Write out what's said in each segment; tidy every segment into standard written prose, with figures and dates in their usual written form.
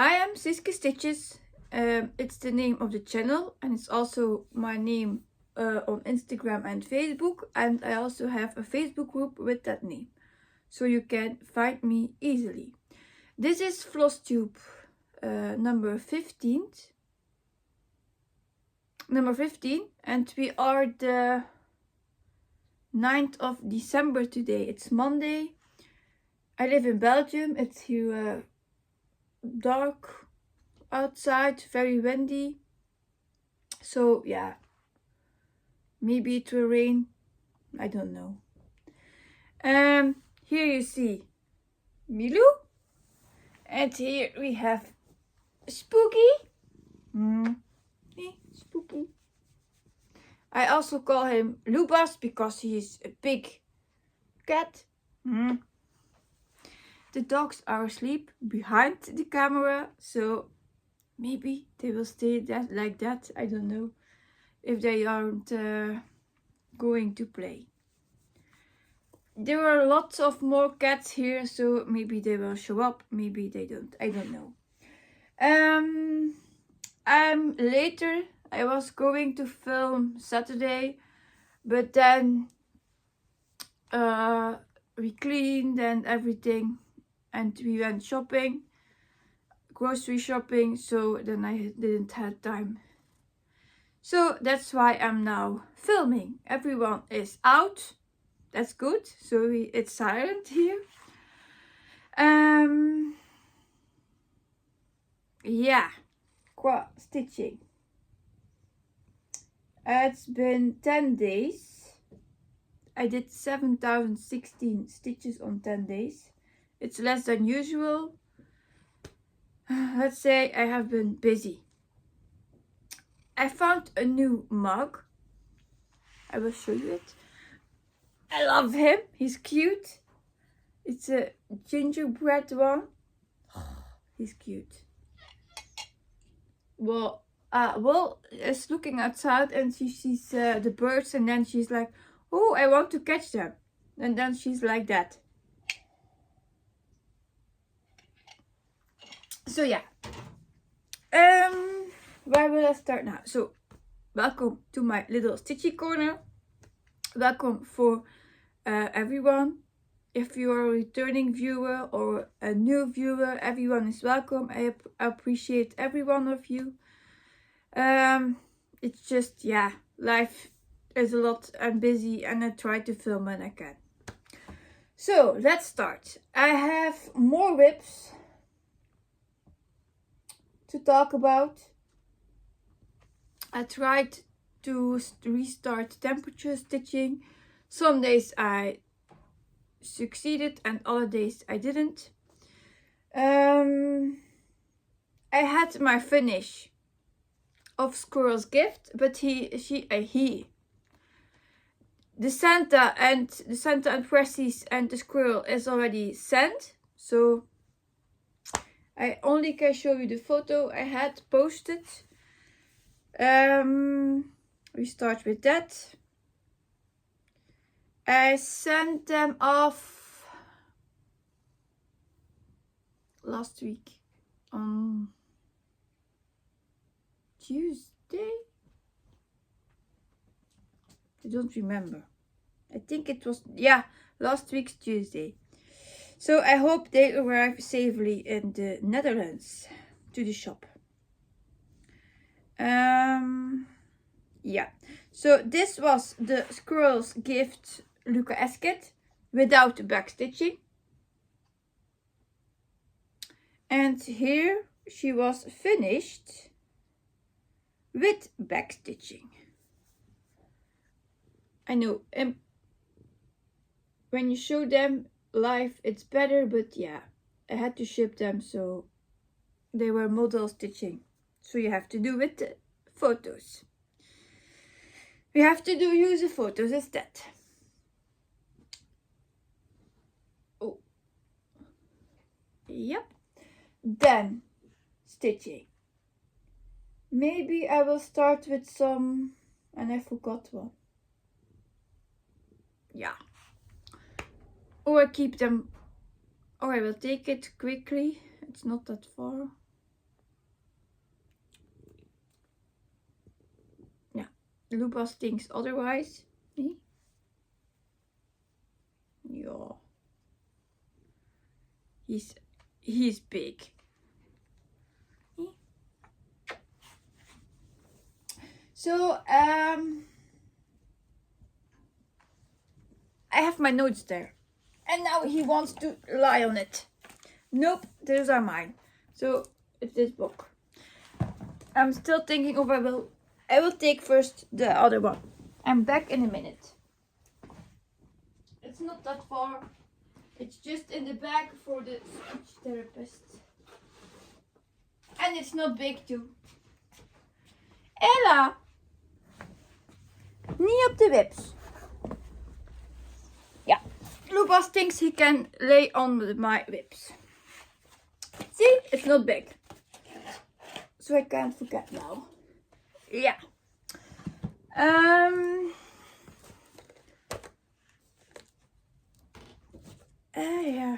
I am Siske Stitches. It's the name of the channel, and it's also my name on Instagram and Facebook, and I also have a Facebook group with that name, so you can find me easily. This is Flosstube number 15, and we are the 9th of December today. It's Monday. I live in Belgium. It's here dark outside, very windy, so yeah, maybe it will rain, I don't know. Here you see Milou, and here we have Spooky. Spooky. I also call him Lubas because he is a big cat. The dogs are asleep behind the camera, so maybe they will stay like that. I don't know if they aren't going to play. There are lots of more cats here, so maybe they will show up, maybe they don't. I don't know. Later I was going to film Saturday, but then we cleaned and everything, and we went shopping, grocery shopping, so then I didn't have time. So that's why I'm now filming. Everyone is out. That's good. So it's silent here. Yeah, qua stitching. It's been 10 days. I did 7,016 stitches on 10 days. It's less than usual. Let's say I have been busy. I found a new mug. I will show you it. I love him. He's cute. It's a gingerbread one. He's cute. Well, is looking outside and she sees the birds, and then she's like, "Oh, I want to catch them," and then she's like that. So yeah. Where will I start now? So, welcome to my little stitchy corner. Welcome for everyone. If you are a returning viewer or a new viewer, everyone is welcome. I appreciate every one of you. It's just, yeah, life is a lot. I'm busy and I try to film when I can. So let's start. I have more whips to talk about. I tried to restart temperature stitching. Some days I succeeded and other days I didn't. I had my finish of Squirrel's Gift, but the Santa and Pressies and the squirrel is already sent, so I only can show you the photo I had posted. We start with that. I sent them off last week on Tuesday. I don't remember. I think it was, yeah, last week's Tuesday. So I hope they arrive safely in the Netherlands to the shop. Yeah, so this was the Squirrel's Gift Luca Esket without the back stitching. And here she was finished with back stitching. I know, when you show them live it's better, but yeah, I had to ship them, so they were model stitching. So you have to do with the photos. We have to use the photos instead. Oh. Yep. Then stitching. Maybe I will start with some, and I forgot one. Yeah. Or I keep them, or I will take it quickly. It's not that far. Lucas thinks otherwise. Yeah. He's big. So I have my notes there. And now he wants to lie on it. Nope, those are mine. So it's this book. I'm still thinking of I will take first the other one. I'm back in a minute. It's not that far. It's just in the bag for the speech therapist. And it's not big too. Ella! Niet op de webs. Ja, Lucas thinks he can lay on my whips. See, it's not big. So I can't forget now. Yeah. Yeah.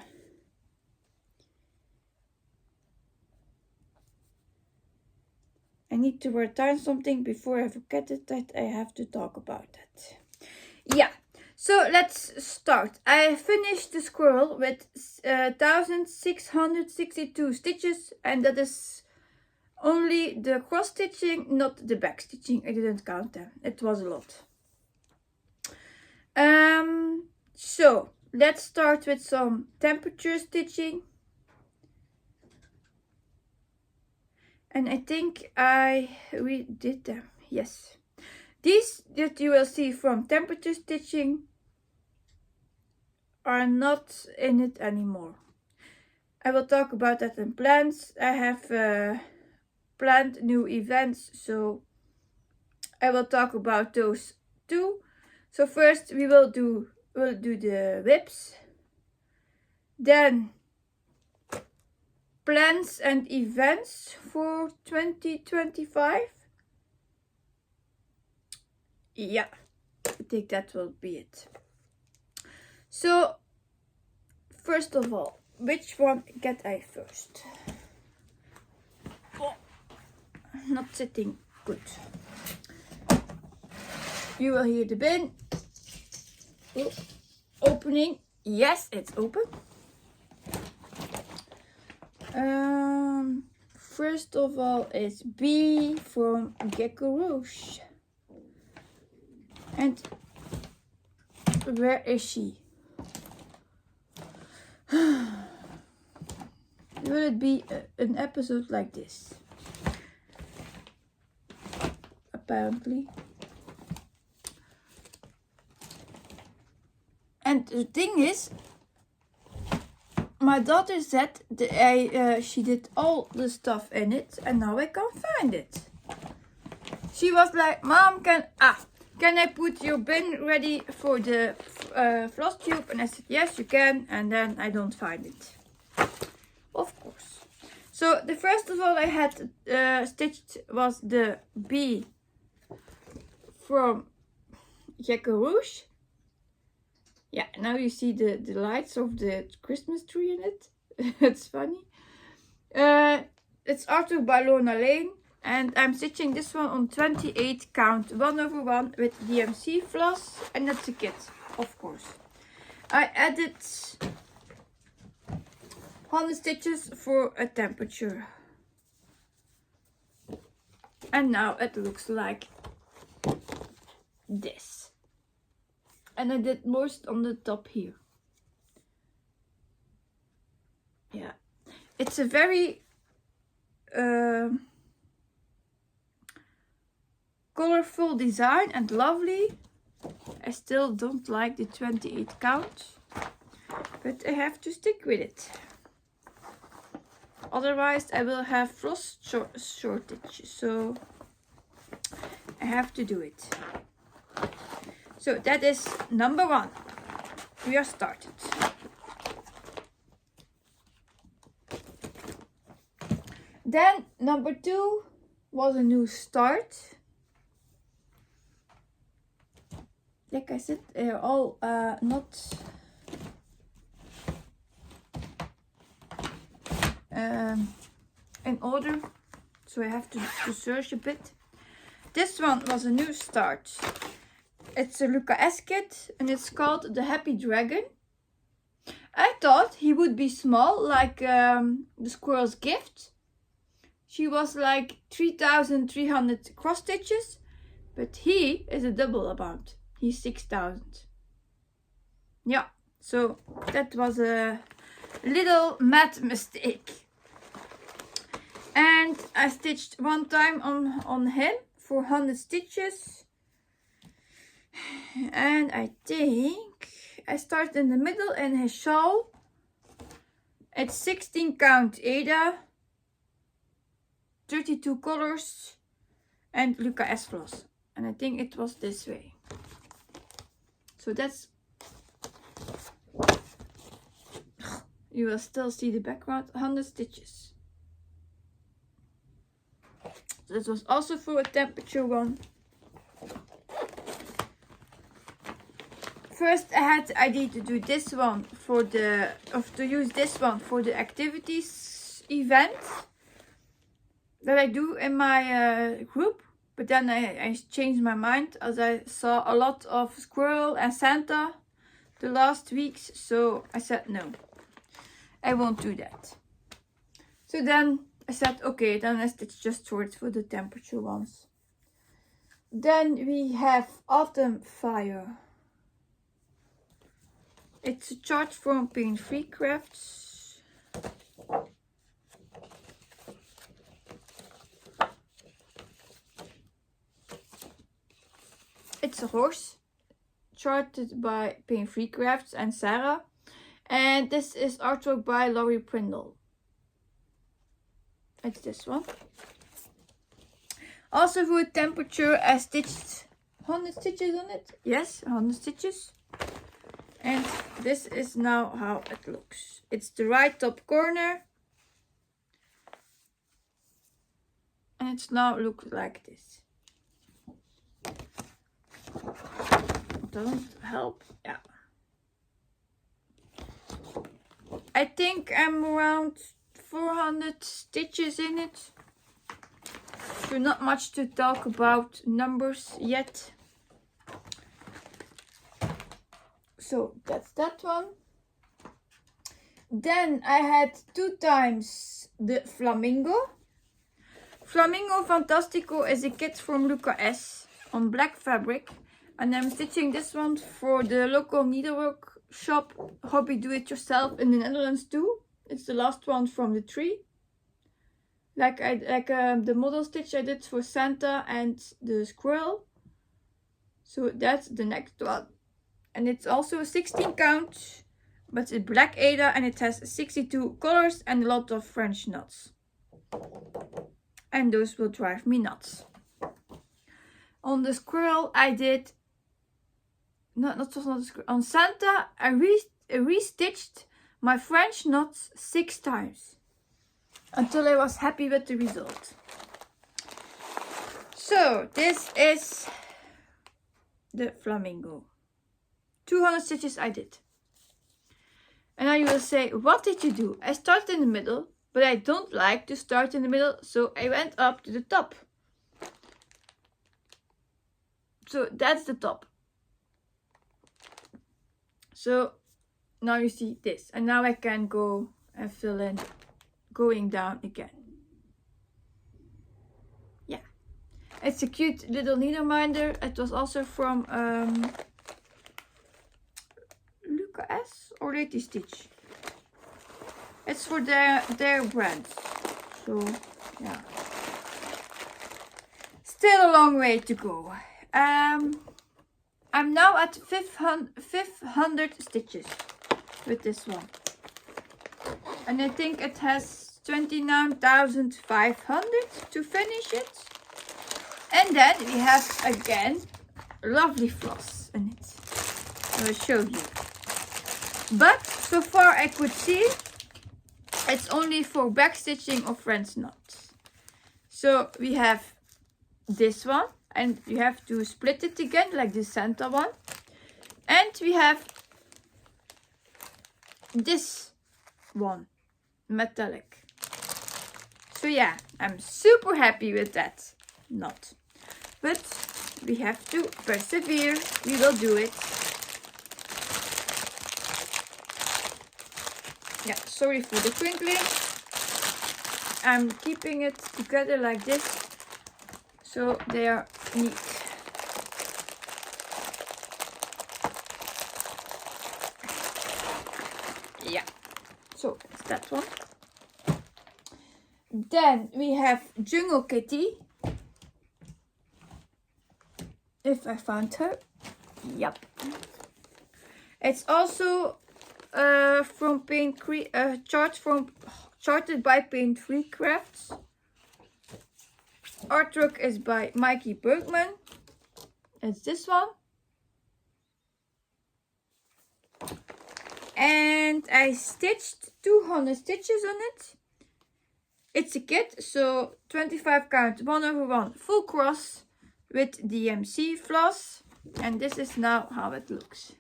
I need to write down something before I forget it that I have to talk about it. Yeah. So let's start. I finished the squirrel with 1662 stitches, and that is only the cross stitching, not the back stitching. I didn't count them. It was a lot. So let's start with some temperature stitching. And I think we did them. Yes. These that you will see from temperature stitching are not in it anymore. I will talk about that in plans. I have planned new events, so I will talk about those too. So first we'll do the whips. Then plans and events for 2025. Yeah, I think that will be it. So, first of all, which one get I first? Oh, not sitting good. You will hear the bin. Oh, opening. Yes, it's open. First of all is B from Gecko Rouge. And where is she? Will it be an episode like this? Apparently. And the thing is, my daughter said she did all the stuff in it, and now I can't find it. She was like, "Mom, can I put your bin ready for the Flosstube?" And I said, "Yes, you can." And then I don't find it. Of course. So the first of all I had stitched was the B from Gecko Rouge. Yeah, now you see the lights of the Christmas tree in it. It's funny. It's Arthur by Lorna Lane. And I'm stitching this one on 28 count 1/1 with DMC floss. And that's a kit, of course. I added 100 stitches for a temperature. And now it looks like this. And I did most on the top here. Yeah. It's a very colorful design and lovely. I still don't like the 28 count, but I have to stick with it. Otherwise I will have floss shortage, so I have to do it. So that is number 1. We are started. Then number 2 was a new start. Like I said, they're all not in order, so I have to search a bit. this one was a new start. It's a Luca S kit and it's called the Happy Dragon. I thought he would be small, like the squirrel's gift. She was like 3,300 cross stitches, but he is a double amount. He's 6,000. Yeah, so that was a little math mistake. And I stitched one time on him for 100 stitches. And I think I started in the middle in his shawl. It's 16 count Ada, 32 colors, and Luca S floss. And I think it was this way. So that's, you will still see the background, 100 stitches. So this was also for a temperature one. First I had the idea to do this one for the, to use this one for the activities event that I do in my group. But then I changed my mind as I saw a lot of squirrel and Santa the last weeks. So I said no, I won't do that. So then I said okay, then I stitch just for the temperature ones. Then we have Autumn Fire. It's a chart from Pain Free Crafts. It's a horse, charted by Pain Free Crafts and Sarah. And this is artwork by Laurie Prindle. It's this one. Also for temperature, I stitched 100 stitches on it. Yes, 100 stitches. And this is now how it looks. It's the right top corner. And it's now looks like this. Doesn't help. Yeah. I think I'm around 400 stitches in it. So not much to talk about numbers yet. So that's that one. Then I had 2 times the Flamingo. Flamingo Fantastico is a kit from Luca S on black fabric. And I'm stitching this one for the local needlework shop, Hobby Do It Yourself in the Netherlands too. It's the last one from the tree. Like the model stitch I did for Santa and the squirrel. So that's the next one. And it's also 16 count, but it's black Ada and it has 62 colors and a lot of French knots. And those will drive me nuts. On the squirrel I did, not the squirrel, on Santa I restitched my French knots 6 times. Until I was happy with the result. So this is the Flamingo. 200 stitches I did. And now you will say, what did you do? I started in the middle, but I don't like to start in the middle, so I went up to the top. So that's the top. So now you see this, and now I can go and fill in going down again. Yeah, it's a cute little needle minder. It was also from Luca S or Lady Stitch. It's for their brand. So yeah, still a long way to go. I'm now at 500 stitches with this one, and I think it has 29,500 to finish it. And then we have again lovely floss in it. I will show you. But so far I could see it's only for back stitching of French knots. So we have this one, and you have to split it again like the Santa one. And we have this one, metallic. So yeah, I'm super happy with that knot. but we have to persevere. We will do it. Yeah, sorry for the crinkling. I'm keeping it together like this, so they are neat. Yeah, so it's that one. Then we have Jungle Kitty. If I found her. Yep. It's also from charted by Paint Free Crafts. Artwork is by Mikey Bergman. It's this one. And I stitched 200 stitches on it. It's a kit, so 25 count 1/1 full cross with DMC floss. And this is now how it looks.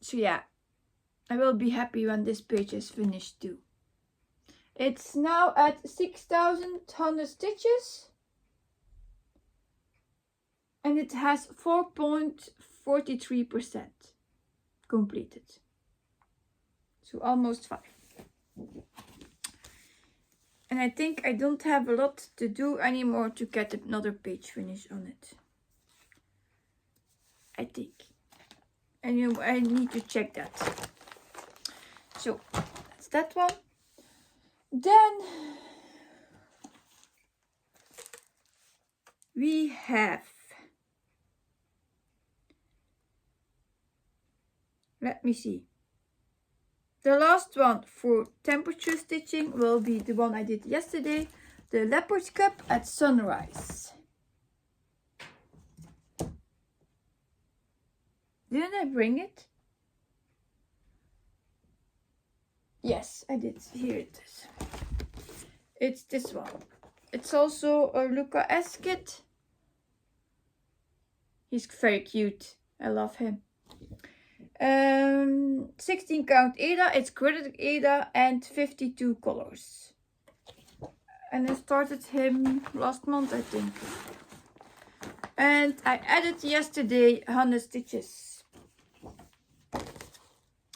So yeah, I will be happy when this page is finished too. It's now at 6,100 stitches. And it has 4.43% completed. So almost 5. And I think I don't have a lot to do anymore to get another page finish on it. I think. And I need to check that. So that's that one. Then we have, let me see. The last one for temperature stitching will be the one I did yesterday, the Leopard's Cup at Sunrise. Didn't I bring it? Yes, I did. Here it is. It's this one. It's also a Luca S kit. He's very cute. I love him. 16 count Ada. It's gridded Ada and 52 colors. And I started him last month, I think. And I added yesterday 100 stitches.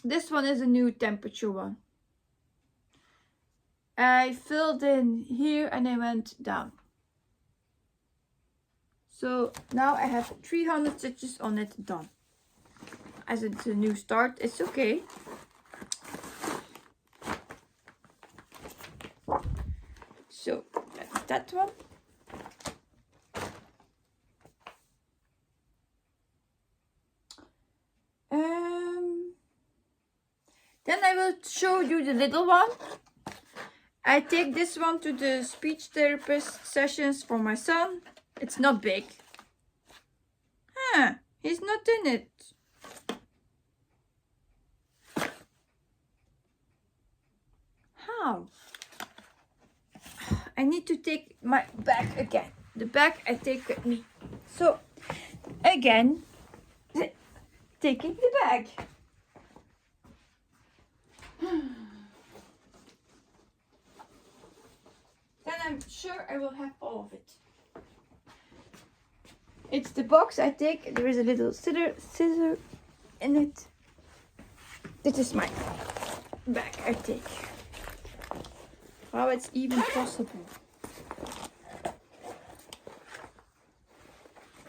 This one is a new temperature one. I filled in here and I went down. So now I have 300 stitches on it done. As it's a new start, it's okay. So that's that one. Then I will show you the little one. I take this one to the speech therapist sessions for my son. It's not big. Huh, he's not in it. How? I need to take my bag again. The bag I take with me. So, again, taking the bag. Then I'm sure I will have all of it. It's the box I take. There is a little scissor in it. This is my bag I take. How it's even possible.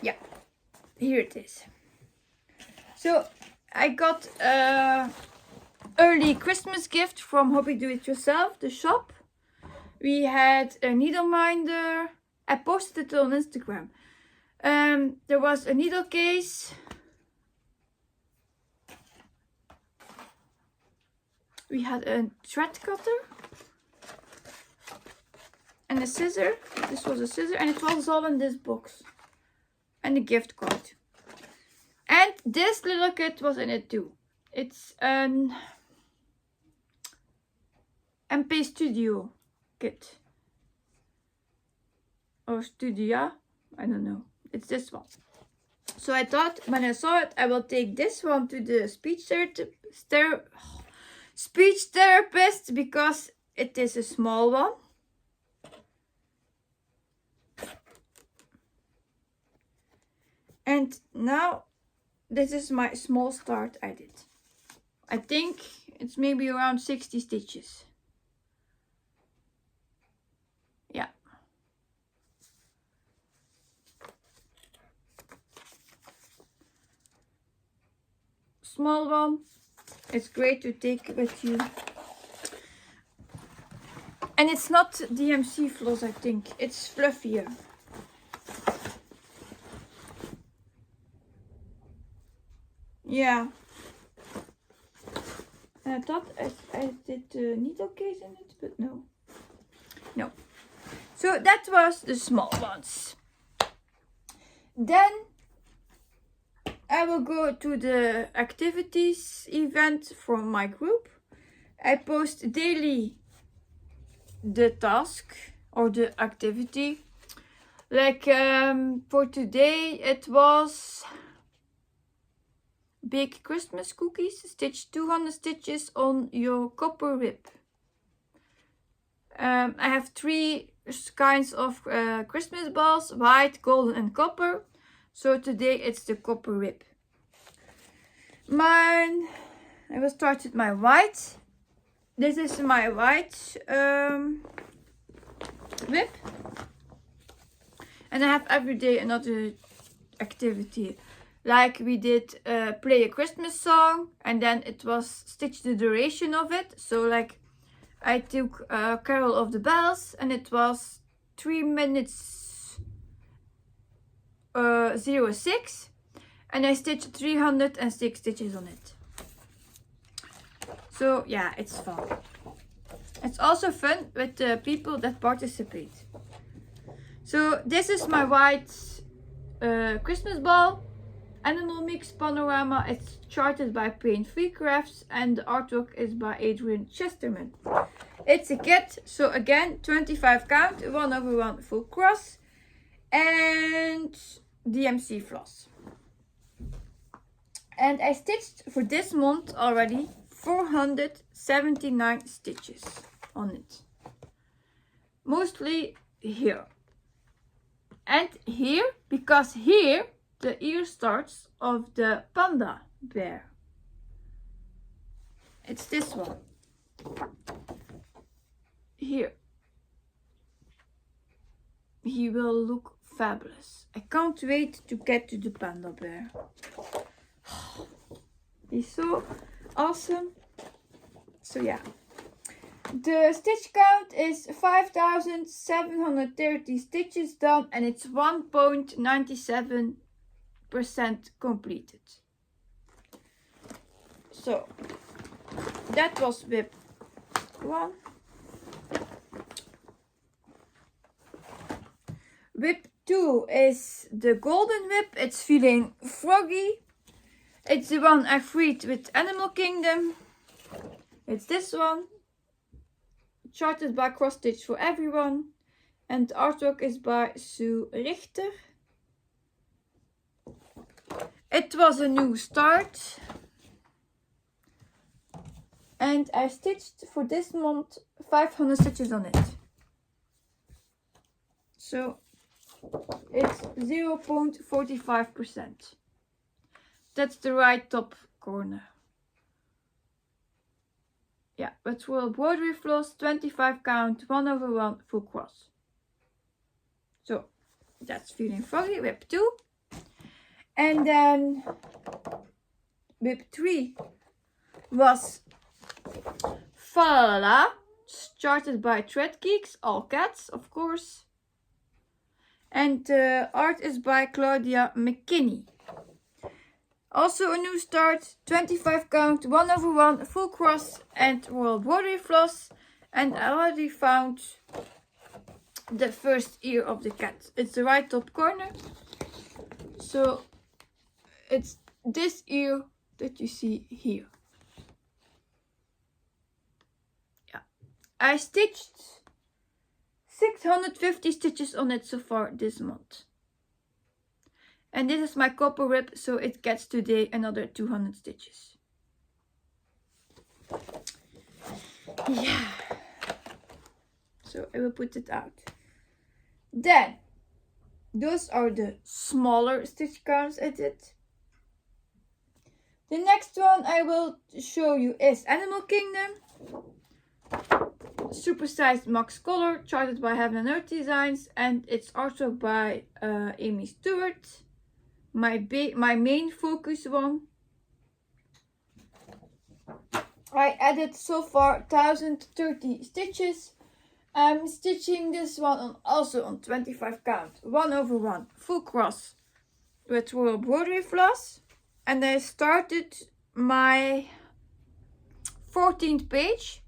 Yeah, here it is. So I got early Christmas gift from Hobby Do It Yourself, the shop. We had a needle minder. I posted it on Instagram. There was a needle case. We had a thread cutter. And a scissor. This was a scissor and it was all in this box. And a gift card. And this little kit was in it too. It's an MP Studio kit. Or Studia. I don't know. It's this one. So I thought when I saw it, I will take this one to the speech therapist because it is a small one. And now this is my small start I did. I think it's maybe around 60 stitches. Yeah. Small one. It's great to take with you. And it's not DMC floss, I think. It's fluffier. Yeah. And I thought I did needle case in it, but no. No. So that was the small ones. Then I will go to the activities event from my group. I post daily the task or the activity. Like for today it was bake Christmas cookies, stitch 200 stitches on your copper rib. I have 3 kinds of Christmas balls, white, golden and copper. So today it's the copper rib. I will start with my white. This is my white rib. And I have every day another activity. Like we did play a Christmas song and then it was stitch the duration of it. So like I took Carol of the Bells and it was 3 minutes 06 and I stitched 306 stitches on it. So yeah, it's fun. It's also fun with the people that participate. So this is my white Christmas ball. Animal Mix Panorama. It's charted by Paint Free Crafts and the artwork is by Adrian Chesterman. It's a kit, so again 25 count, 1/1 full cross and DMC floss. And I stitched for this month already 479 stitches on it. Mostly here. And here, because here the ear starts of the panda bear. It's this one. Here. He will look fabulous. I can't wait to get to the panda bear. He's so awesome. So yeah. The stitch count is 5,730 stitches done and it's 1.97% completed. So that was whip 1. Whip 2 is the golden whip. It's feeling froggy. It's the one I freed with Animal Kingdom. It's this one. Charted by Cross Stitch for Everyone. And the artwork is by Sue Richter. It was a new start. And I stitched for this month 500 stitches on it. So it's 0.45%. That's the right top corner. Yeah, but for embroidery floss, 25 count, 1/1 full cross. So that's feeling froggy. Whip 2. And then whip 3 was Falala, charted by Thread Geeks, all cats, of course. And art is by Claudia McKinney. Also a new start, 25 count, 1/1 full cross and royal embroidery floss. And I already found the first ear of the cat. It's the right top corner. So it's this ear that you see here. Yeah, I stitched 650 stitches on it so far this month. And this is my copper rib, so it gets today another 200 stitches. Yeah. So I will put it out. Then Those are the smaller stitch counts I did. The next one I will show you is Animal Kingdom. Supersized Max Color, charted by Heaven and Earth Designs, and it's also by Amy Stewart. My main focus one. I added so far 1030 stitches. I'm stitching this one also on 25 count, 1/1, full cross with Royal Broderie floss. And I started my 14th page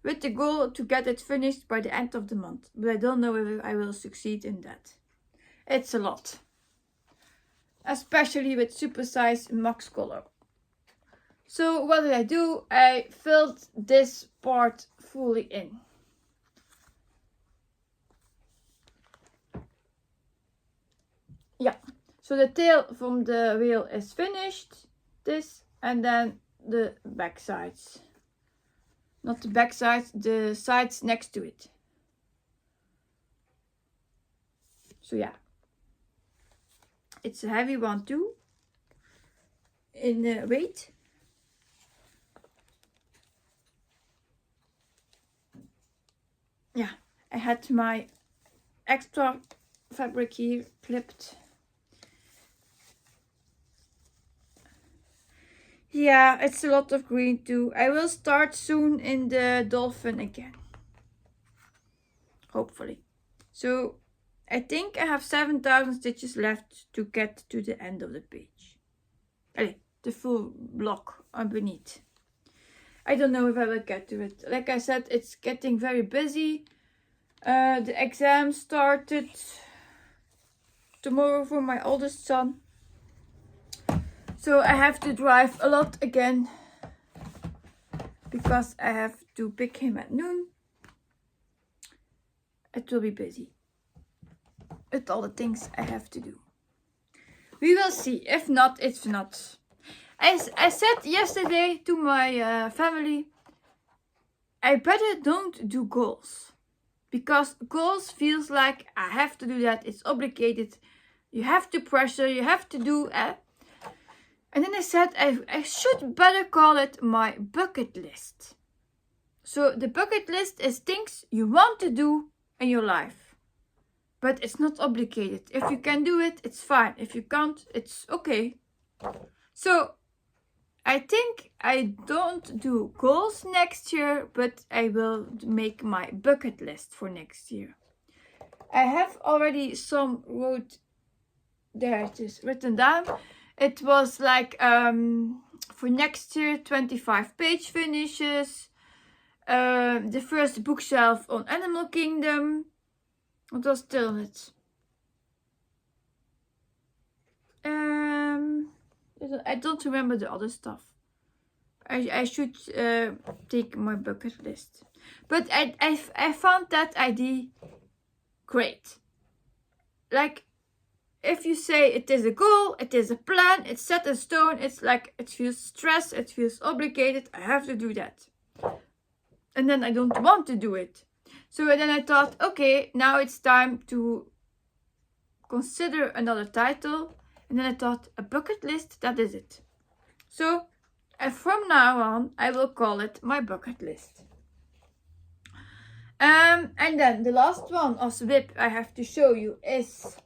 with the goal to get it finished by the end of the month. But I don't know if I will succeed in that. It's a lot. Especially with supersize Max Color. So what did I do? I filled this part fully in. Yeah, so the tail from the wheel is finished. This, and then the back sides. Not the back sides, the sides next to it. So yeah. It's a heavy one too. In weight. Yeah, I had my extra fabric here clipped. Yeah, it's a lot of green too. I will start soon in the dolphin again. Hopefully. So I think I have 7,000 stitches left to get to the end of the page. Allez, the full block underneath. I don't know if I will get to it. Like I said, it's getting very busy. The exam started tomorrow for my oldest son. So I have to drive a lot again because I have to pick him at noon. It will be busy with all the things I have to do. We will see. If not, it's not. I said yesterday to my family, I better don't do goals. Because goals feels like I have to do that. It's obligated. You have to pressure. You have to do. And then I said I should better call it my bucket list. So the bucket list is things you want to do in your life. But it's not obligated. If you can do it, it's fine. If you can't, it's okay. So I think I don't do goals next year, but I will make my bucket list for next year. I have already some there it is, written down. It was like for next year, 25 page finishes. The first bookshelf on Animal Kingdom. What was still on it? I don't remember the other stuff. I should take my bucket list. But I found that idea great. Like, if you say it is a goal, it is a plan, it's set in stone, it's like it feels stressed, it feels obligated, I have to do that. And then I don't want to do it. So then I thought, okay, now it's time to consider another title. And then I thought, a bucket list, that is it. So from now on, I will call it my bucket list. And then the last one as WIP I have to show you is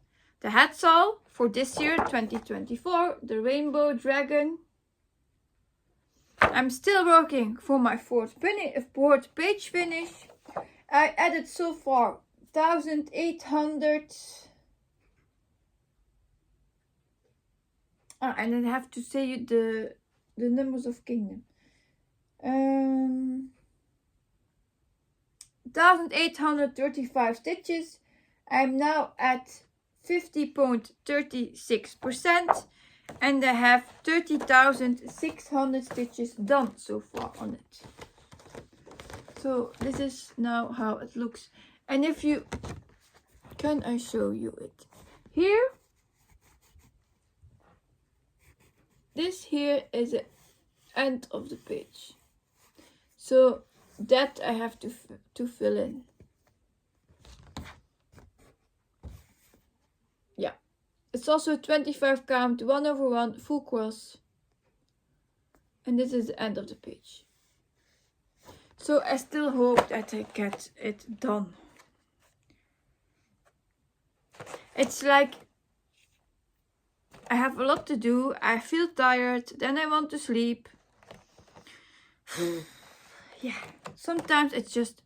the Hatsal for this year, 2024, the Rainbow Dragon. I'm still working for my fourth page finish. I added so far 1,800. And then I have to say the numbers of kingdom. 1,835 stitches. I'm now at 50.36%. And I have 30,600 stitches done so far on it. So this is now how it looks. And if you, can I show you it? Here, this here is the end of the page. So that I have to fill in. It's also a 25 count 1/1 full cross. And this is the end of the page. So I still hope that I get it done. It's like I have a lot to do. I feel tired. Then I want to sleep. Yeah, sometimes it's just...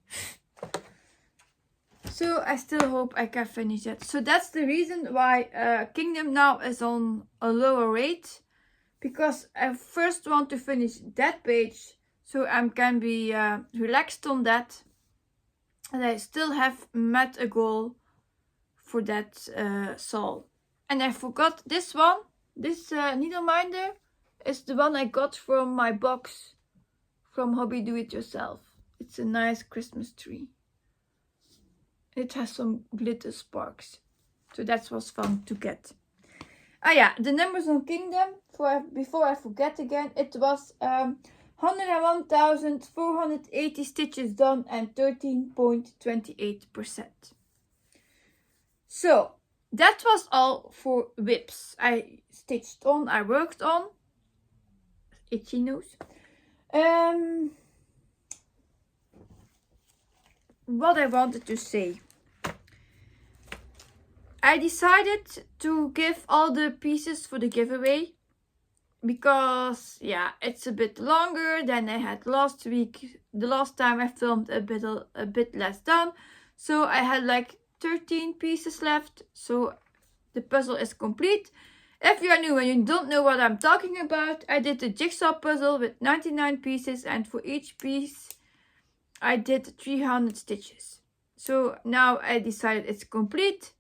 So I still hope I can finish it. So that's the reason why Kingdom now is on a lower rate. Because I first want to finish that page. So I can be relaxed on that. And I still have met a goal for that Saul. And I forgot this one. This needle minder is the one I got from my box from Hobby Do It Yourself. It's a nice Christmas tree. It has some glitter sparks. So that was fun to get. Ah yeah, the numbers on Kingdom, before I forget again, it was 101,480 stitches done and 13.28%. So that was all for whips. I stitched on, I worked on. Itchy nose. What I wanted to say. I decided to give all the pieces for the giveaway. Because, yeah, it's a bit longer than I had last week. The last time I filmed a bit less done. So I had like 13 pieces left. So the puzzle is complete. If you are new and you don't know what I'm talking about, I did the jigsaw puzzle with 99 pieces. And for each piece, I did 300 stitches. So now I decided it's complete.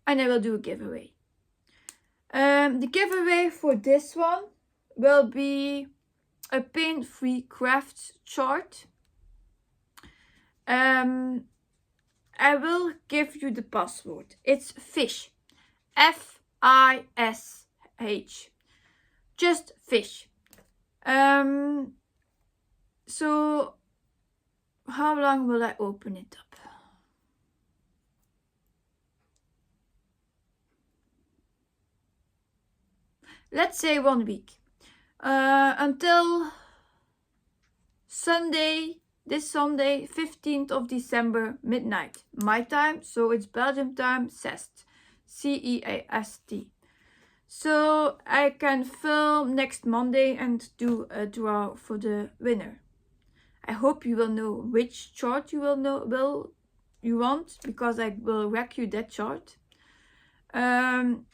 And I will do a giveaway. The giveaway for this one will be a pain-free crafts chart. I will give you the password. It's fish. F-I-S-H. Just fish. So how long will I open it up? Let's say 1 week. Until Sunday, this Sunday, 15th of December, midnight. My time, so it's Belgium time, CEST. C-E-A-S-T. So I can film next Monday and do a draw for the winner. I hope you will know which chart you you want, because I will wreck you that chart.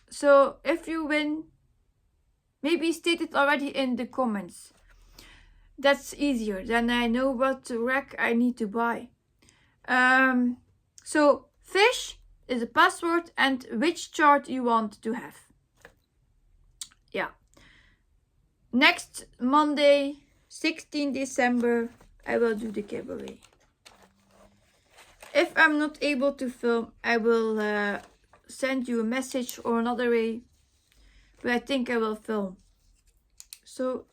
So if you win, maybe state it already in the comments. That's easier. Then I know what rack I need to buy. So fish is a password and which chart you want to have. Yeah. Next Monday, 16 December, I will do the giveaway. If I'm not able to film, I will send you a message or another way. But I think I will film. So,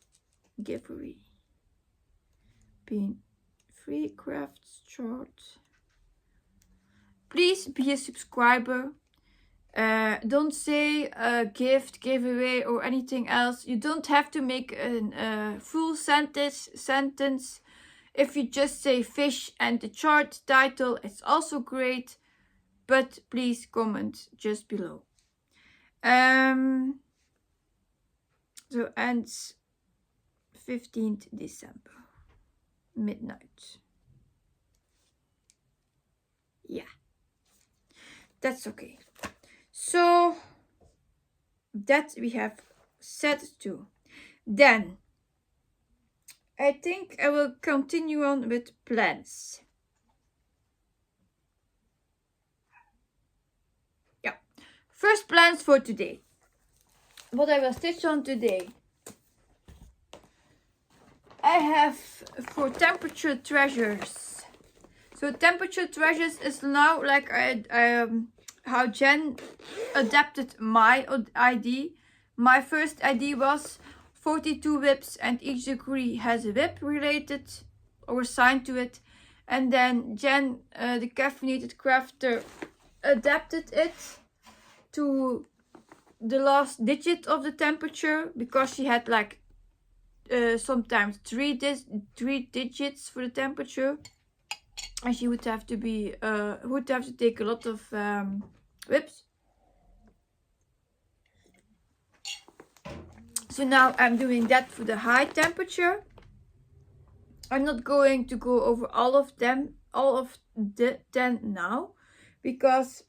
giveaway. Pain-free crafts chart. Please be a subscriber. Don't say a gift, giveaway or anything else. You don't have to make a full sentence. If you just say fish and the chart title, it's also great. But please comment just below. So ends 15th December, midnight. Yeah, that's okay. So that we have set to. Then I think I will continue on with plans. Yeah, first plans for today. What I will stitch on today. I have for temperature treasures. So temperature treasures is now like how Jen adapted my ID. My first ID was 42 whips and each degree has a whip related or assigned to it. And then Jen, the caffeinated crafter, adapted it to the last digit of the temperature, because she had like sometimes three digits for the temperature, and she would have to be would have to take a lot of whips. So now I'm doing that for the high temperature. I'm not going to go over all of the 10 now, because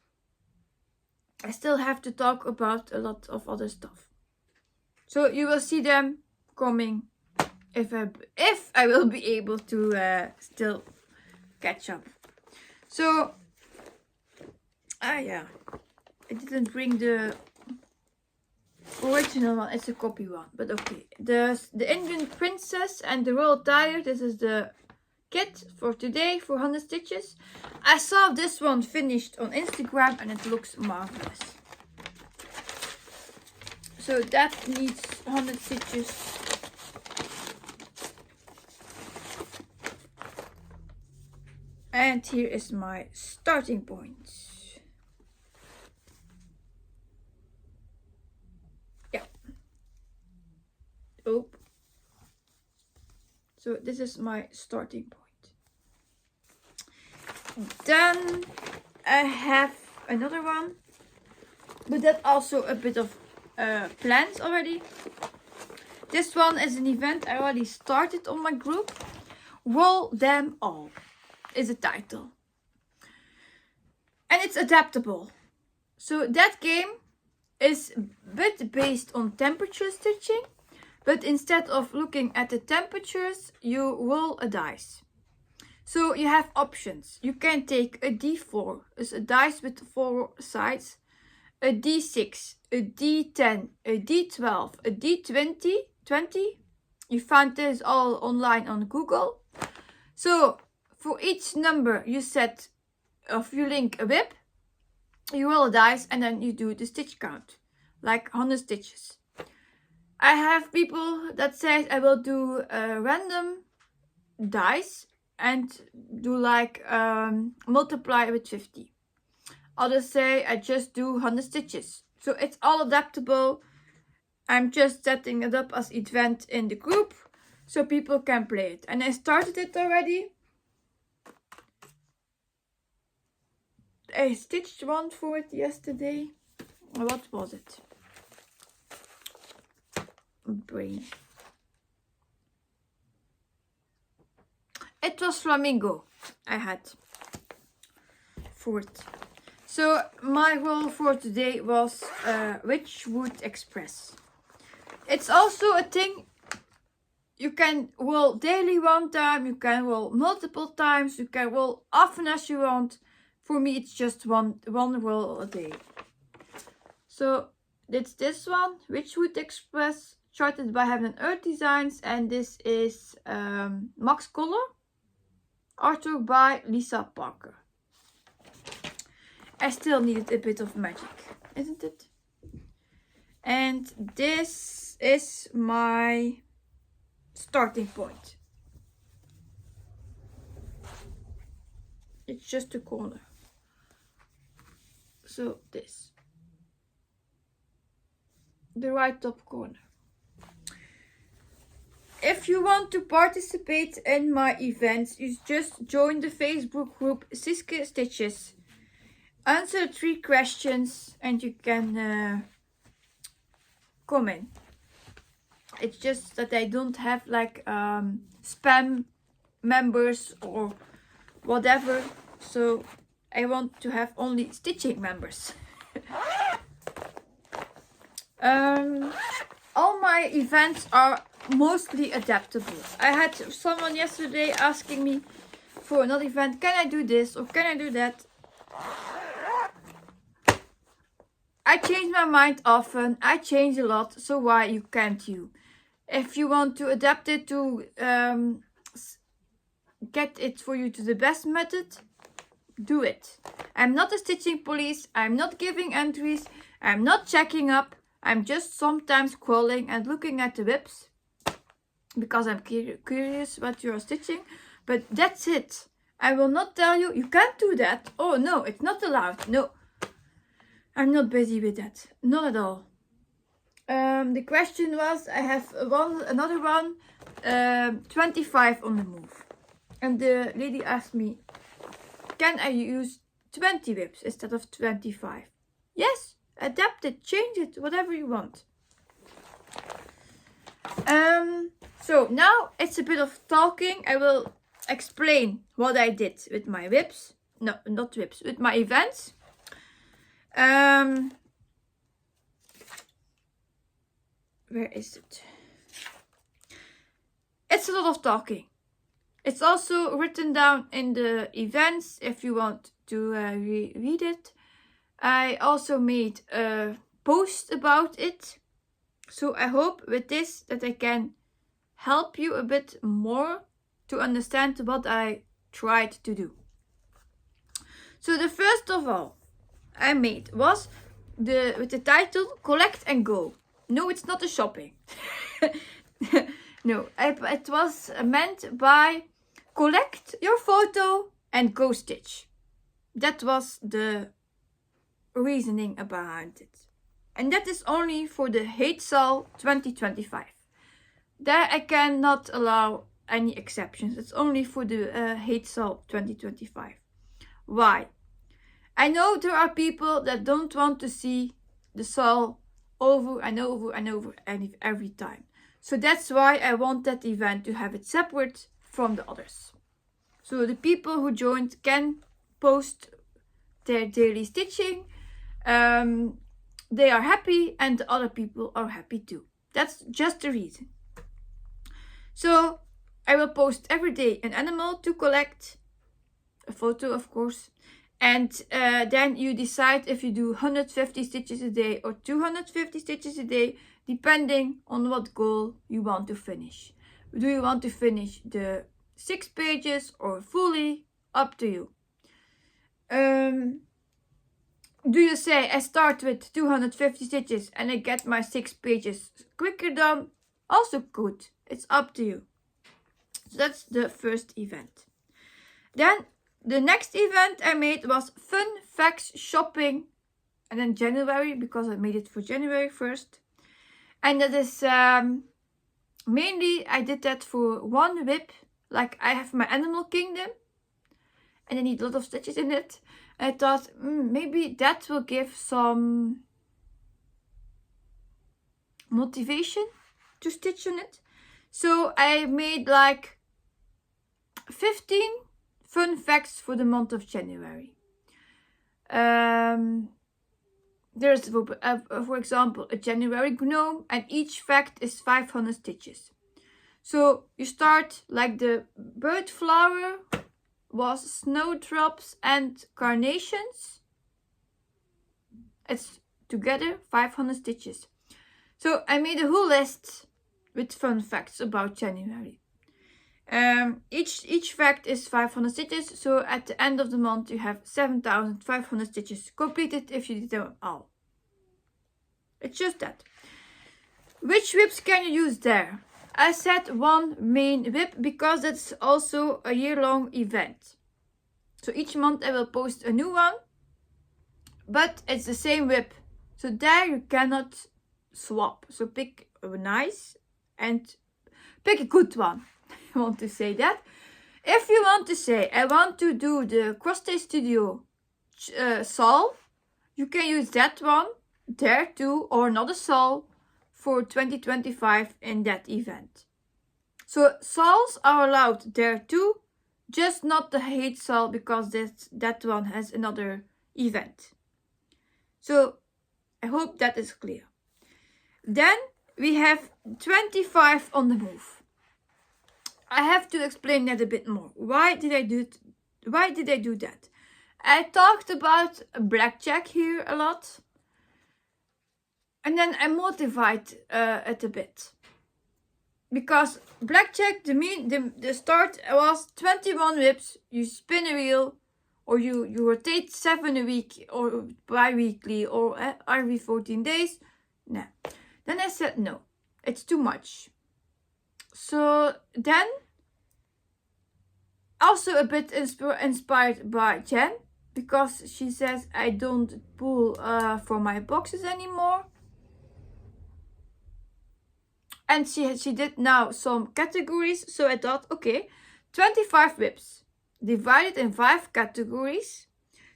I still have to talk about a lot of other stuff. So you will see them coming if I will be able to still catch up. So yeah, I didn't bring the original one, it's a copy one, but okay. The Indian Princess and the Royal Tiger, this is the kit for today for 100 stitches. I saw this one finished on Instagram and it looks marvelous. So that needs 100 stitches. And here is my starting point. Oh, so this is my starting point. Then I have another one, but that also a bit of plans already. This one is an event I already started on my group. Roll Them All is the title, and it's adaptable. So that game is a bit based on temperature stitching. But instead of looking at the temperatures, you roll a dice. So you have options. You can take a D4, it's a dice with 4 sides, a D6, a D10, a D12, a D20. You find this all online on Google. So for each number you set, if you link a whip, you roll a dice and then you do the stitch count, like 100 stitches. I have people that say I will do a random dice and do like multiply with 50. Others say I just do 100 stitches. So it's all adaptable. I'm just setting it up as event in the group so people can play it. And I started it already. I stitched one for it yesterday. What was it? Brain. It was flamingo I had for it. So my roll for today was Witchwood Express. It's also a thing you can roll daily one time, you can roll multiple times, you can roll often as you want. For me it's just one roll a day. So it's this one, Witchwood Express, charted by Heaven and Earth Designs, and this is Max Color, artwork by Lisa Parker. I still needed a bit of magic, isn't it? And this is my starting point. It's just a corner. So this, the right top corner. If you want to participate in my events, you just join the Facebook group Siske Stitches. Answer 3 questions and you can come in. It's just that I don't have like spam members or whatever, so I want to have only stitching members. All my events are mostly adaptable. I had someone yesterday asking me for another event, can I do this or can I do that? I change my mind often, I change a lot, so why you can't you? If you want to adapt it to get it for you to the best method, do it. I'm not a stitching police, I'm not giving entries, I'm not checking up, I'm just sometimes crawling and looking at the whips because I'm curious what you're stitching, but that's it. I will not tell you, you can't do that. Oh no, it's not allowed. No, I'm not busy with that. Not at all. The question was, I have another one, 25 on the move. And the lady asked me, can I use 20 whips instead of 25? Yes, adapt it, change it, whatever you want. So now it's a bit of talking. I will explain what I did with my whips. No, not whips, with my events. Where is it? It's a lot of talking. It's also written down in the events if you want to read it. I also made a post about it. So I hope with this that I can help you a bit more to understand what I tried to do. So the first of all I made was with the title Collect and Go. No, it's not a shopping. No, it was meant by collect your photo and go stitch. That was the reasoning behind it. And that is only for the Heetsal 2025. There I cannot allow any exceptions. It's only for the Heetsal 2025. Why? I know there are people that don't want to see the sal over and over and over and every time. So that's why I want that event to have it separate from the others. So the people who joined can post their daily stitching. They are happy and the other people are happy too. That's just the reason. So I will post every day an animal to collect, a photo of course, and then you decide if you do 150 stitches a day or 250 stitches a day, depending on what goal you want to finish. Do you want to finish the 6 pages or fully? Up to you. Do you say I start with 250 stitches and I get my 6 pages quicker done? Also good. It's up to you. So that's the first event. Then the next event I made was Fun Facts Shopping, and then January, because I made it for January 1st. And that is mainly I did that for one whip. Like I have my Animal Kingdom and I need a lot of stitches in it. I thought maybe that will give some motivation to stitch on it. So I made like 15 fun facts for the month of January. There's, for example, a January gnome, and each fact is 500 stitches. So you start like the bird flower was snowdrops and carnations. It's together 500 stitches. So I made a whole list with fun facts about January. Each fact is 500 stitches, so at the end of the month you have 7,500 stitches completed if you did them all. It's just that. Which whips can you use there? I said one main whip because it's also a year-long event. So each month I will post a new one, but it's the same whip. So there you cannot swap. So pick a nice and pick a good one. I want to say that. If you want to say, I want to do the Cross Stitch Studio Sol, you can use that one there too, or another Sol for 2025 in that event. So sols are allowed there too, just not the hate sol because that one has another event. So I hope that is clear. Then we have 25 on the move. I have to explain that a bit more. Why did I do that? I talked about blackjack here a lot. And then I modified it a bit. Because blackjack, the start was 21 whips. You spin a wheel, or you rotate 7 a week, or bi-weekly, or every 14 days. No. Then I said no, it's too much. So then, also a bit inspired by Jen, because she says I don't pull for my boxes anymore. And she did now some categories. So I thought, okay, 25 whips divided in 5 categories.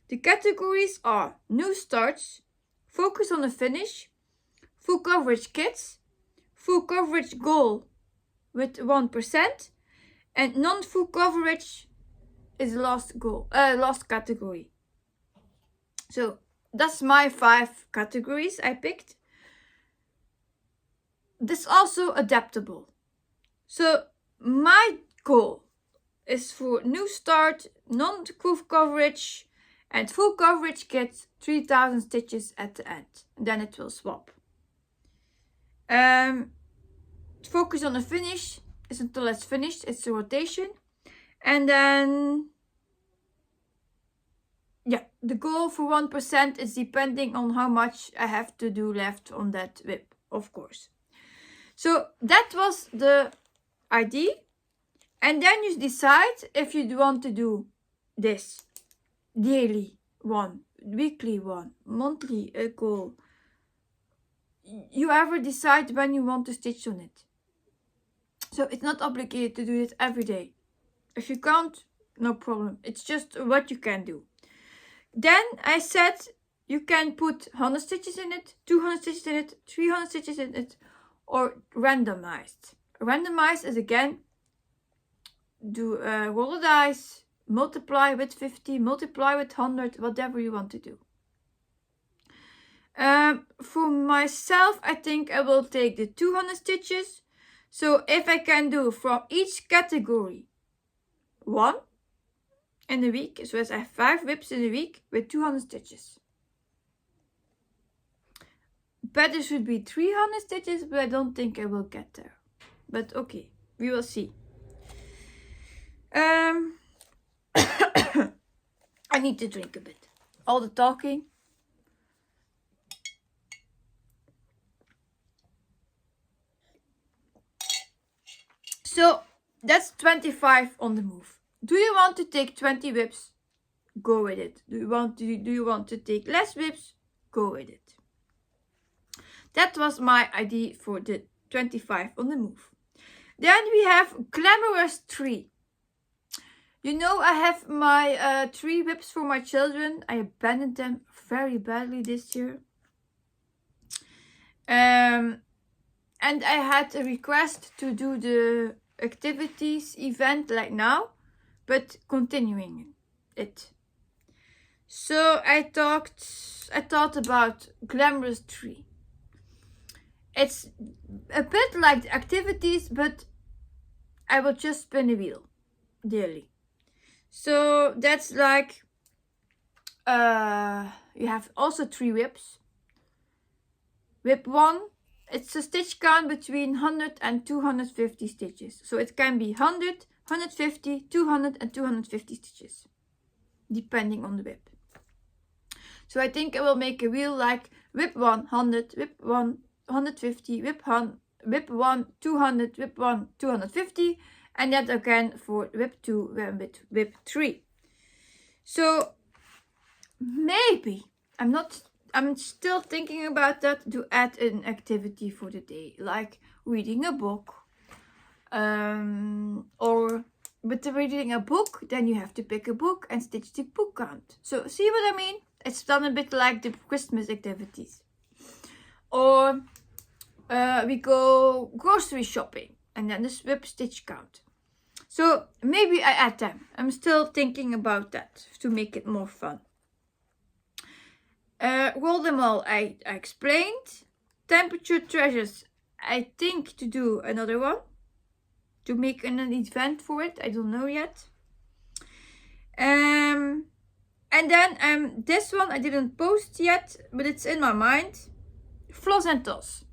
The categories are new starts, focus on the finish, full coverage kits, full coverage goal with 1%, and non-full coverage is the last category. So that's my 5 categories I picked. This is also adaptable. So my goal is for new start, non-full coverage, and full coverage kit 3000 stitches at the end. Then it will swap. Focus on the finish is until it's finished. It's a rotation. And then, yeah, the goal for 1% is depending on how much I have to do left on that whip, of course. So that was the idea. And then you decide if you want to do this daily one, weekly one, monthly goal. You ever decide when you want to stitch on it. So it's not obligated to do it every day. If you can't, no problem. It's just what you can do. Then I said you can put 100 stitches in it, 200 stitches in it, 300 stitches in it, or randomized. Randomized is again, roll the dice, multiply with 50, multiply with 100, whatever you want to do. For myself, I think I will take the 200 stitches. So if I can do from each category 1 in a week, so as I have 5 whips in a week with 200 stitches. Better should be 300 stitches, but I don't think I will get there. But okay, we will see. I need to drink a bit. All the talking. So that's 25 on the move. Do you want to take 20 whips? Go with it. Do you want to take less whips? Go with it. That was my idea for the 25 on the move. Then we have glamorous 3. You know, I have my 3 whips for my children. I abandoned them very badly this year. And I had a request to do the activities event like now, but continuing it. So I thought about glamorous 3. It's a bit like the activities, but I will just spin a wheel daily. So that's like you have also 3 whips. Whip 1, it's a stitch count between 100 and 250 stitches. So it can be 100, 150, 200 and 250 stitches, depending on the whip. So I think I will make a wheel like whip 1, 100, whip 1, 150, whip 1, 200, whip 1, 250, and that again for whip 2 and whip 3. So maybe, I'm still thinking about that, to add an activity for the day, like reading a book. Or with the reading a book, then you have to pick a book and stitch the book count. So see what I mean? It's done a bit like the Christmas activities. Or we go grocery shopping and then the whip stitch count. So maybe I add them. I'm still thinking about that to make it more fun. Roll them all, I explained. Temperature treasures, I think to do another one. To make an event for it, I don't know yet. And then this one I didn't post yet, but it's in my mind. Floss and toss.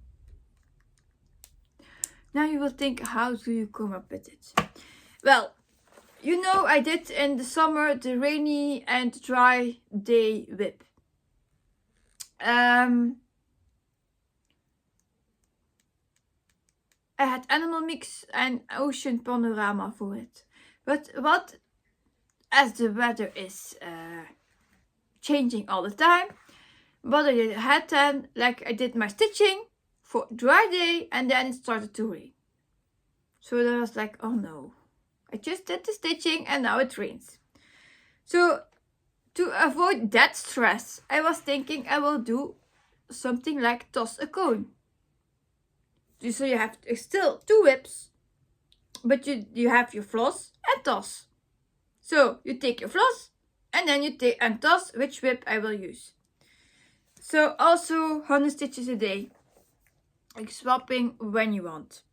Now you will think, how do you come up with it? Well, you know I did in the summer the rainy and dry day whip. I had Animal Mix and Ocean Panorama for it. But as the weather is changing all the time, what I had then, like I did my stitching for dry day, and then it started to rain. So then I was like, oh no, I just did the stitching and now it rains. So to avoid that stress, I was thinking I will do something like toss a cone. So you have still 2 whips, but you have your floss and toss. So you take your floss and then you take and toss which whip I will use. So also 100 stitches a day, like swapping when you want.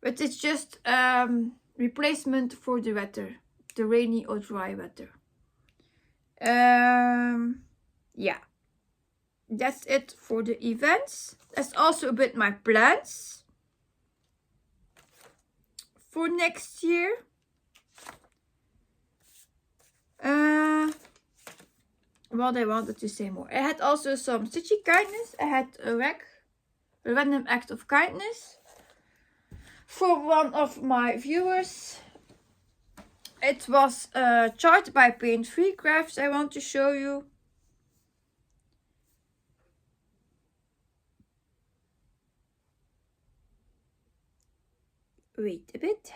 But it's just replacement for the weather, the rainy or dry weather. Yeah, that's it for the events. That's also a bit my plans for next year. What I wanted to say more. I had also some stitchy kindness. I had a random act of kindness for one of my viewers. It was a chart by Paint Free Crafts. I want to show you. Wait a bit.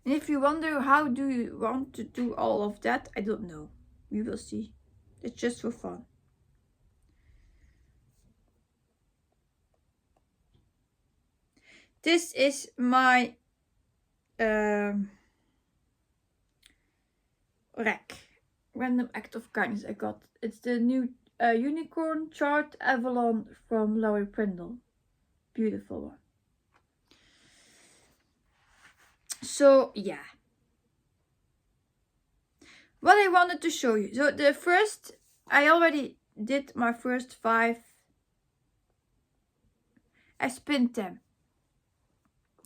And if you wonder how do you want to do all of that, I don't know. We will see. It's just for fun. This is my rack. Random act of kindness I got. It's the new unicorn chart Avalon from Laurie Prindle. Beautiful one. So yeah, what I wanted to show you. So the first, I already did my first 5. I spinned them.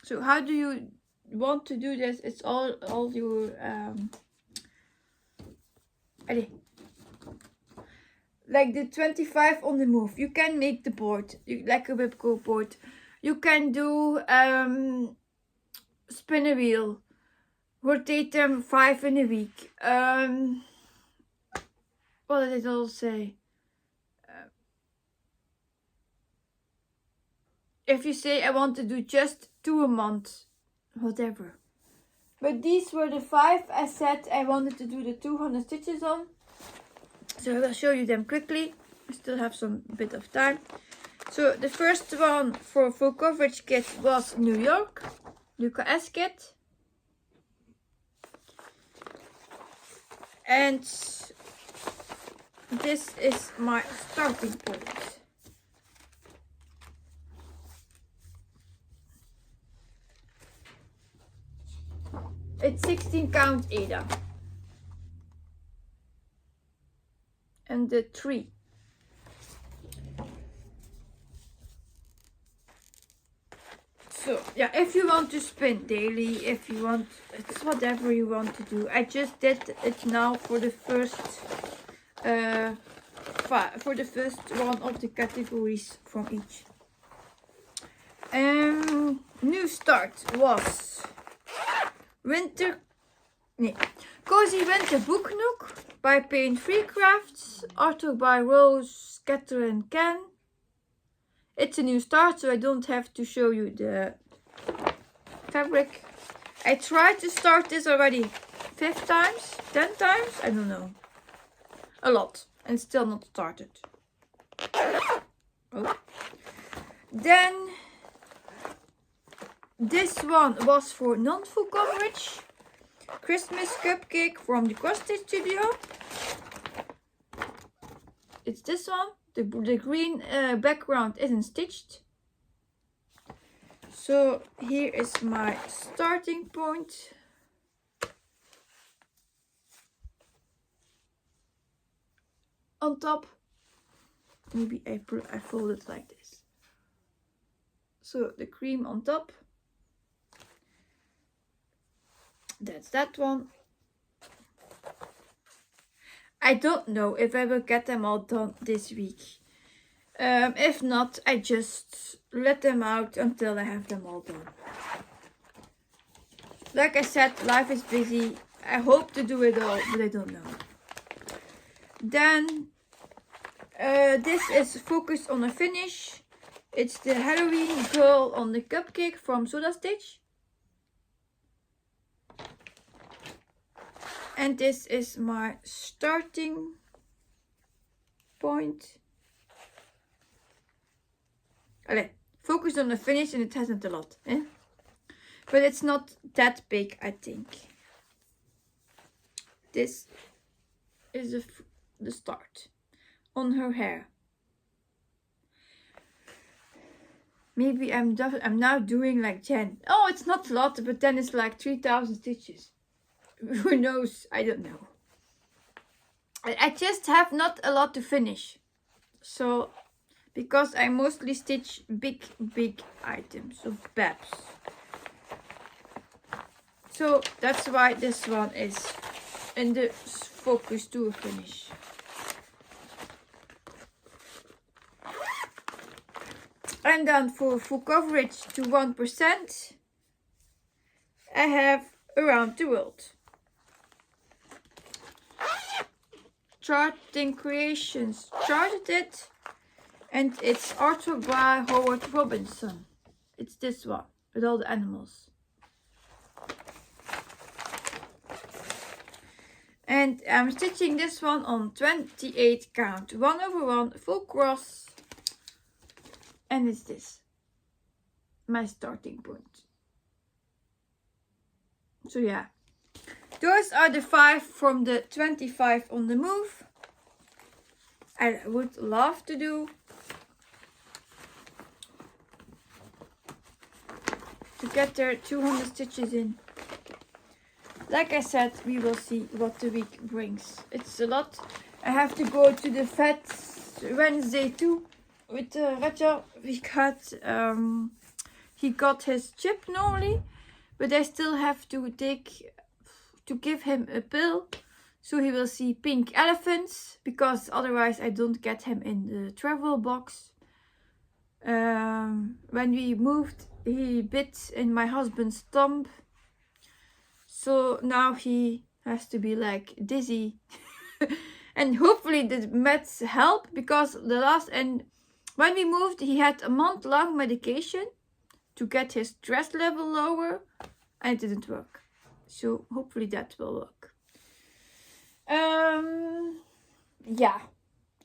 So how do you want to do this? It's all your like the 25 on the move. You can make the board like a whipco board. You can do spin a wheel, rotate them 5 in a week. What did it all say? If you say I want to do just 2 a month, whatever. But these were the 5 I said I wanted to do the 200 stitches on. So I will show you them quickly. I still have some bit of time. So the first one for full coverage kit was New York, Luca S kit. And this is my starting point. It's 16 count Ada. And the 3. So yeah, if you want to spin daily, if you want, it's whatever you want to do. I just did it now for the first one of the categories from each. New start was Cozy Winter Book Nook by Paint Free Crafts, artwork by Rose, Catherine, Ken. It's a new start, so I don't have to show you the fabric. I tried to start this already 5 times, 10 times, I don't know. A lot, and still not started. Oh. Then this one was for non-full coverage. Christmas cupcake from the Cross Stitch Studio. It's this one. The green background isn't stitched. So here is my starting point. On top, maybe I fold it like this. So the cream on top. That's that one. I don't know if I will get them all done this week. If not, I just let them out until I have them all done. Like I said, life is busy. I hope to do it all, but I don't know. Then This is focused on a finish. It's the Halloween girl on the cupcake from Soda Stitch. And this is my starting point. Allez, focus on the finish, and it hasn't a lot. Eh? But it's not that big, I think. This is the start on her hair. Maybe I'm now doing like Jen. Oh, it's not a lot, but then it's like 3,000 stitches. Who knows? I don't know. I just have not a lot to finish. So, because I mostly stitch big items of Babs. So that's why this one is in the focus to a finish. And then for full coverage to 1%, I have Around the World. Charting Creations charted it, and it's artwork by Howard Robinson. It's this one with all the animals. And I'm stitching this one on 28 count, 1/1 full cross, and it's this, my starting point. So yeah, those are the 5 from the 25 on the move. I would love to do to get their 200 stitches in. Like I said, we will see what the week brings. It's a lot. I have to go to the vet Wednesday too with Raja. He got his chip normally, but I still have to give him a pill, so he will see pink elephants, because otherwise I don't get him in the travel box. When we moved, he bit in my husband's thumb, so now he has to be like dizzy. And hopefully the meds help, because when we moved, he had a month-long medication to get his stress level lower, and it didn't work. So hopefully that will work. Yeah,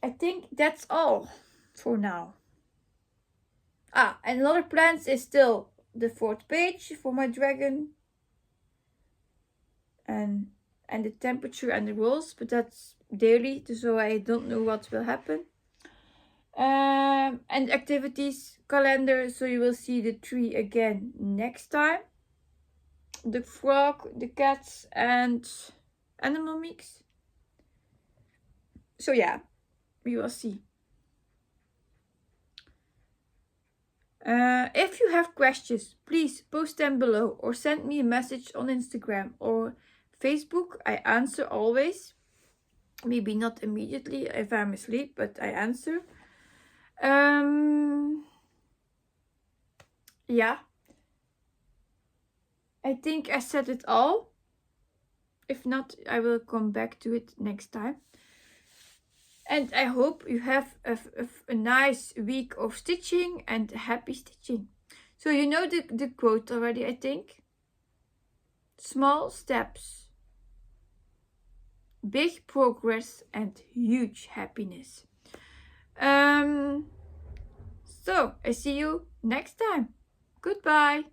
I think that's all for now. And another plans is still the 4th page for my dragon, and the temperature and the rolls, but that's daily, so I don't know what will happen. And activities calendar, so you will see the 3 again next time. The frog, the cats, and animal mix. So yeah, we will see. If you have questions, please post them below or send me a message on Instagram or Facebook. I answer always. Maybe not immediately if I'm asleep, but I answer. Yeah. I think I said it all. If not, I will come back to it next time. And I hope you have a nice week of stitching and happy stitching. So you know the quote already, I think. Small steps, big progress, and huge happiness. So I see you next time. Goodbye.